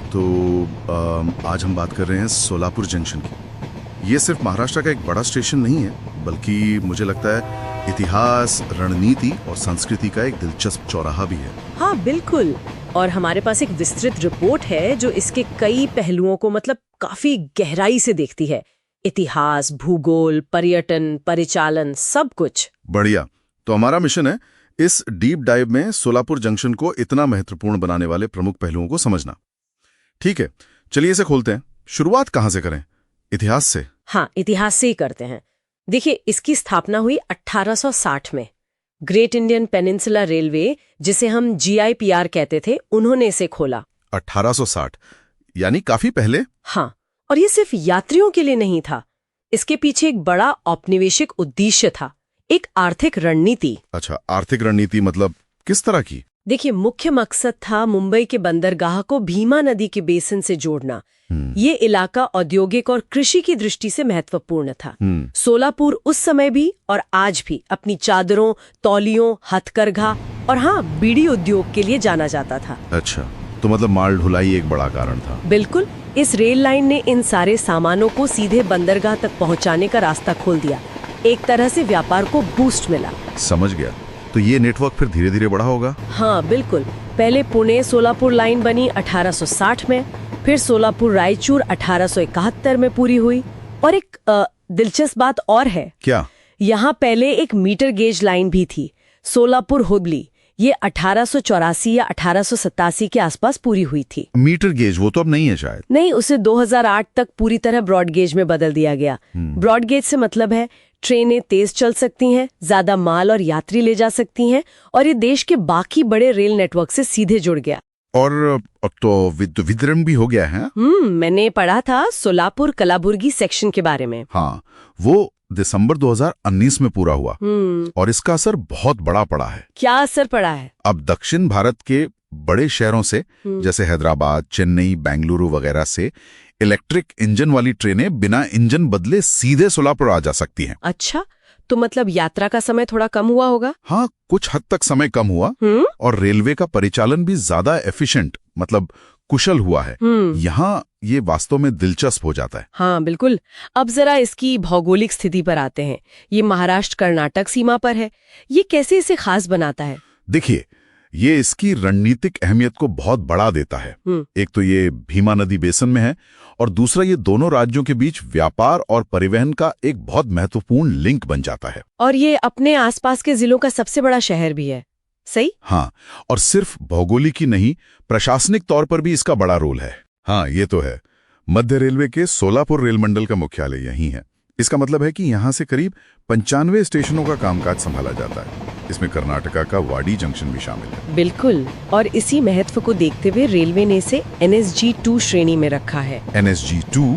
तो आज हम बात कर रहे हैं सोलापुर जंक्शन की। ये सिर्फ महाराष्ट्र का एक बड़ा स्टेशन नहीं है, बल्कि मुझे लगता है इतिहास, रणनीति और संस्कृति का एक दिलचस्प चौराहा भी है। हाँ बिल्कुल, और हमारे पास एक विस्तृत रिपोर्ट है जो इसके कई पहलुओं को काफी गहराई से देखती है। इतिहास, भूगोल, पर्यटन, परिचालन, सब कुछ। बढ़िया। तो हमारा मिशन है इस डीप डाइव में सोलापुर जंक्शन को इतना महत्वपूर्ण बनाने वाले प्रमुख पहलुओं को समझना। ठीक है, चलिए इसे खोलते हैं। शुरुआत कहाँ से करें? इतिहास से? हाँ, इतिहास से ही करते हैं। देखिए, इसकी स्थापना हुई 1860 में। ग्रेट इंडियन पेनिनसुला रेलवे, जिसे हम GIPR कहते थे, उन्होंने इसे खोला। 1860 यानी काफी पहले। हाँ, और ये सिर्फ यात्रियों के लिए नहीं था। इसके पीछे एक बड़ा औपनिवेशिक उद्देश्य था, एक आर्थिक रणनीति। अच्छा, आर्थिक रणनीति मतलब किस तरह की? देखिए, मुख्य मकसद था मुंबई के बंदरगाह को भीमा नदी के बेसिन से जोड़ना। ये इलाका औद्योगिक और कृषि की दृष्टि से महत्वपूर्ण था। सोलापुर उस समय भी और आज भी अपनी चादरों, तौलियों, हथकरघा और हाँ, बीड़ी उद्योग के लिए जाना जाता था। अच्छा, तो मतलब माल ढुलाई एक बड़ा कारण था। बिल्कुल, इस रेल लाइन ने इन सारे सामानों को सीधे बंदरगाह तक पहुंचाने का रास्ता खोल दिया। एक तरह से व्यापार को बूस्ट मिला। समझ गया। तो ये नेटवर्क फिर धीरे धीरे बढ़ा होगा? हाँ बिल्कुल। पहले पुणे सोलापुर लाइन बनी 1860 में, फिर सोलापुर रायचूर 1871 में पूरी हुई। और एक दिलचस्प बात और है। क्या? यहाँ पहले एक मीटर गेज लाइन भी थी, सोलापुर हुबली। ये 1884 या 1887 के आसपास पूरी हुई थी। मीटर गेज वो तो अब नहीं है शायद। नहीं, उसे 2008 तक पूरी तरह ब्रॉड गेज में बदल दिया गया। ब्रॉड गेज से मतलब है ट्रेनें तेज चल सकती हैं, ज्यादा माल और यात्री ले जा सकती हैं, और ये देश के बाकी बड़े रेल नेटवर्क से सीधे जुड़ गया। और अब तो वितरण भी हो गया है। मैंने पढ़ा था सोलापुर कलाबुर्गी सेक्शन के बारे में। हाँ, वो दिसंबर 2019 में पूरा हुआ। और इसका असर बहुत बड़ा पड़ा है। क्या असर पड़ा है? अब दक्षिण भारत के बड़े शहरों से, जैसे हैदराबाद, चेन्नई, बेंगलुरु वगैरह से इलेक्ट्रिक इंजन वाली ट्रेनें बिना इंजन बदले सीधे सोलापुर आ जा सकती हैं। अच्छा, तो मतलब यात्रा का समय थोड़ा कम हुआ होगा? हाँ, कुछ हद तक समय कम हुआ। और रेलवे का परिचालन भी ज्यादा एफिशिएंट, मतलब कुशल हुआ है। यहाँ ये वास्तव में दिलचस्प हो जाता है। हाँ बिल्कुल। अब जरा इसकी भौगोलिक स्थिति पर आते हैं। ये महाराष्ट्र कर्नाटक सीमा पर है। ये कैसे इसे खास बनाता है? देखिए, ये इसकी रणनीतिक अहमियत को बहुत बढ़ा देता है। एक तो ये भीमा नदी बेसिन में है, और दूसरा ये दोनों राज्यों के बीच व्यापार और परिवहन का एक बहुत महत्वपूर्ण लिंक बन जाता है। और ये अपने आसपास के जिलों का सबसे बड़ा शहर भी है। सही? हाँ, और सिर्फ भौगोलिक ही नहीं, प्रशासनिक तौर पर भी इसका बड़ा रोल है। हाँ, ये तो है। मध्य रेलवे के सोलापुर रेल मंडल का मुख्यालय यहीं है। इसका मतलब है कि यहाँ से करीब 95 स्टेशनों का कामकाज संभाला जाता है। इसमें कर्नाटका का वाडी जंक्शन भी शामिल है। बिल्कुल, और इसी महत्व को देखते हुए रेलवे ने इसे NSG 2 श्रेणी में रखा है। NSG 2,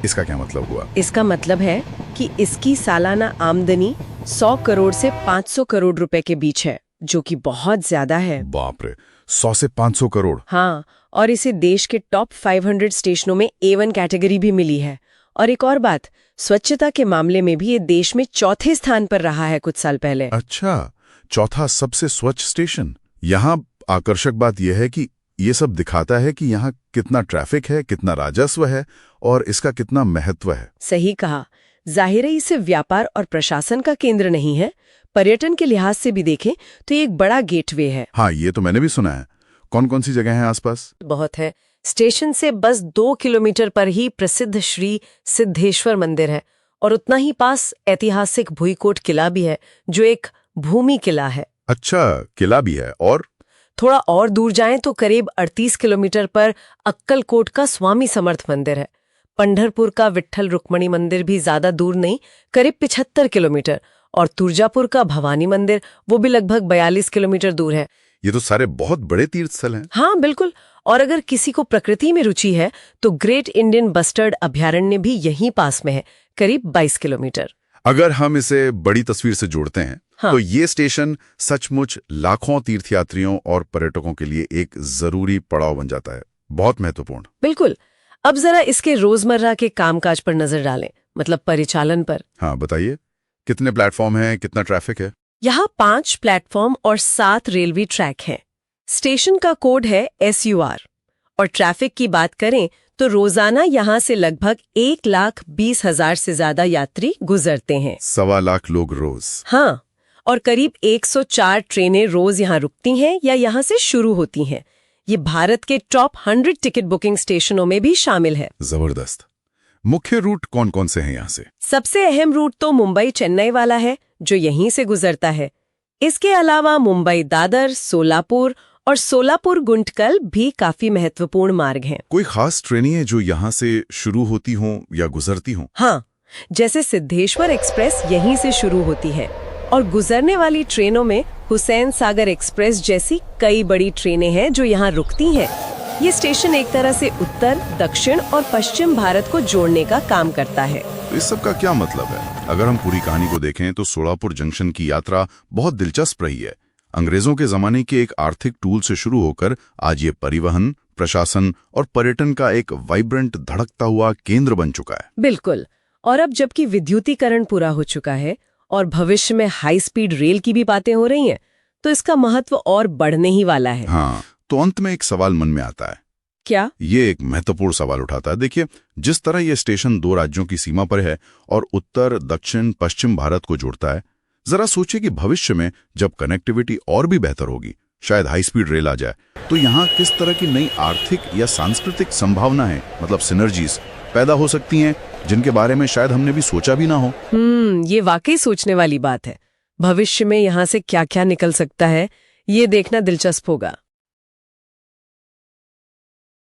इसका क्या मतलब हुआ? इसका मतलब है कि इसकी सालाना आमदनी 100 करोड़ से 500 करोड़ रुपए के बीच है, जो कि बहुत ज्यादा है। बाप रे, 100 से 500 करोड़। हाँ, और इसे देश के टॉप 500 स्टेशनों में A1 कैटेगरी भी मिली है। और एक और बात, स्वच्छता के मामले में भी ये देश में चौथे स्थान पर रहा है कुछ साल पहले। अच्छा, चौथा सबसे स्वच्छ स्टेशन। यहाँ आकर्षक बात यह है कि ये सब दिखाता है कि यहाँ कितना ट्रैफिक है, कितना राजस्व है और इसका कितना महत्व है। सही कहा। जाहिर है इसे व्यापार और प्रशासन का केंद्र नहीं है, पर्यटन के लिहाज से भी देखें तो ये एक बड़ा गेटवे है। हाँ, ये तो मैंने भी सुना है। कौन कौन सी जगह है आसपास? बहुत है। स्टेशन से बस 2 किलोमीटर पर ही प्रसिद्ध श्री सिद्धेश्वर मंदिर है, और उतना ही पास ऐतिहासिक भुईकोट किला भी है, जो एक भूमि किला है। अच्छा, किला भी है। और थोड़ा और दूर जाएं तो करीब 38 किलोमीटर पर अक्कलकोट का स्वामी समर्थ मंदिर है। पंढरपुर का विट्ठल रुक्मणी मंदिर भी ज्यादा दूर नहीं, करीब 75 किलोमीटर। और तुरजापुर का भवानी मंदिर, वो भी लगभग 42 किलोमीटर दूर है। ये तो सारे बहुत बड़े तीर्थ स्थल हैं। हाँ बिल्कुल। और अगर किसी को प्रकृति में रुचि है तो ग्रेट इंडियन बस्टर्ड अभयारण्य भी यहीं पास में है, करीब 22 किलोमीटर। अगर हम इसे बड़ी तस्वीर से जोड़ते हैं, हाँ। तो ये स्टेशन सचमुच लाखों तीर्थयात्रियों और पर्यटकों के लिए एक जरूरी पड़ाव बन जाता है। बहुत महत्वपूर्ण। बिल्कुल। अब जरा इसके रोजमर्रा के कामकाज पर नजर डालें, मतलब परिचालन पर। हाँ बताइए, कितने प्लेटफॉर्म हैं, कितना ट्रैफिक है? यहाँ 5 प्लेटफॉर्म और 7 रेलवे ट्रैक हैं। स्टेशन का कोड है SUR और ट्रैफिक की बात करें तो रोजाना यहाँ से लगभग 1,20,000 से ज्यादा यात्री गुजरते हैं। 1.25 लाख लोग रोज। हाँ, और करीब 104 ट्रेनें रोज यहाँ रुकती हैं या यहाँ से शुरू होती हैं। ये भारत के टॉप 100 टिकट बुकिंग स्टेशनों में भी शामिल है। जबरदस्त। मुख्य रूट कौन कौन से हैं यहाँ से? सबसे अहम रूट तो मुंबई चेन्नई वाला है, जो यहीं से गुजरता है। इसके अलावा मुंबई दादर, सोलापुर और सोलापुर गुंटकल भी काफी महत्वपूर्ण मार्ग हैं। कोई खास ट्रेनें हैं जो यहाँ से शुरू होती हों या गुजरती हों? हाँ, जैसे सिद्धेश्वर एक्सप्रेस यहीं से शुरू होती है और गुजरने वाली ट्रेनों में हुसैन सागर एक्सप्रेस जैसी कई बड़ी ट्रेनें हैं जो यहाँ रुकती हैं। ये स्टेशन एक तरह से उत्तर, दक्षिण और पश्चिम भारत को जोड़ने का काम करता है। तो इस सब का क्या मतलब है? अगर हम पूरी कहानी को देखें तो सोलापुर जंक्शन की यात्रा बहुत दिलचस्प रही है। अंग्रेजों के जमाने के एक आर्थिक टूल से शुरू होकर आज ये परिवहन, प्रशासन और पर्यटन का एक वाइब्रेंट, धड़कता हुआ केंद्र बन चुका है। बिल्कुल। और अब जबकि विद्युतीकरण पूरा हो चुका है और भविष्य में हाई स्पीड रेल की भी बातें हो रही हैं, तो इसका महत्व और बढ़ने ही वाला है। हाँ, तो अंत में एक सवाल मन में आता है। क्या? ये एक महत्वपूर्ण सवाल उठाता है। देखिए, जिस तरह ये स्टेशन 2 राज्यों की सीमा पर है और उत्तर, दक्षिण, पश्चिम भारत को जोड़ता है, जरा सोचिए कि भविष्य में जब कनेक्टिविटी और भी बेहतर होगी, शायद हाई स्पीड रेल आ जाए, तो यहाँ किस तरह की नई आर्थिक या सांस्कृतिक संभावनाएं, मतलब सिनर्जीज पैदा हो सकती हैं, जिनके बारे में शायद हमने भी सोचा भी ना हो। ये वाकई सोचने वाली बात है। भविष्य में यहाँ से क्या क्या निकल सकता है, ये देखना दिलचस्प होगा।